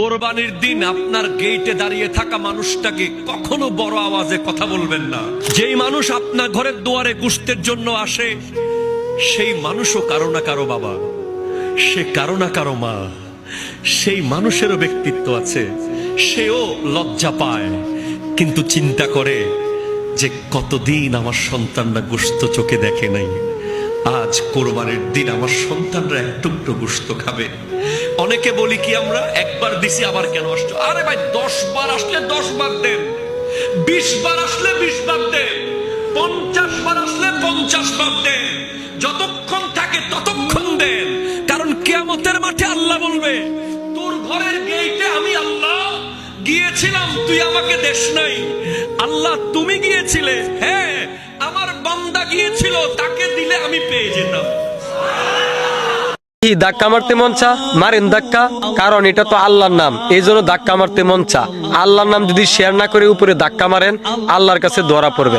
কোরবানির দিন আপনার গেটে দাঁড়িয়ে থাকা মানুষটাকে কখনো বড় আওয়াজে কথা বলবেন না। যেই মানুষ আপনার ঘরের দুয়ারে গোশতের জন্য আসে, সেই মানুষও কারো না কারো বাবা, সে কারো না কারো মা, সেই মানুষেরও ব্যক্তিত্ব আছে, সেও লজ্জা পায়, কিন্তু চিন্তা করে যে কতদিন আমার সন্তানরা গোশত চোখে দেখে নাই, আজ কোরবানির দিন আমার সন্তানরা এক টুকরো গোশত খাবে। অনেকে বলি কি আমরা একবার দিছি আবার কেন আসছো? আরে ভাই 10 বার আসলে 10 বার দেন, 20 বার আসলে 20 বার দেন, 50 বার আসলে 50 বার দেন, যতক্ষণ থাকে ততক্ষণ দেন। কারণ কিয়ামতের মাঠে আল্লাহ বলবে, তোর ঘরের গেটে আমি আল্লাহ গিয়েছিলাম, তুই আমাকে দেশ নাই। আল্লাহ তুমি গিয়েছিলে? হ্যাঁ, আমার বান্দা গিয়েছিল, তাকে দিলে আমি পেয়ে যেতাম। ধাক্কা মারতে মন চা মারেন ধাক্কা, কারণ এটা তো আল্লাহর নাম, এই জন্য ধাক্কা মারতে মন চা। আল্লাহর নাম যদি শেয়ার না করে উপরে ধাক্কা মারেন, আল্লাহর কাছে ধরা পড়বে।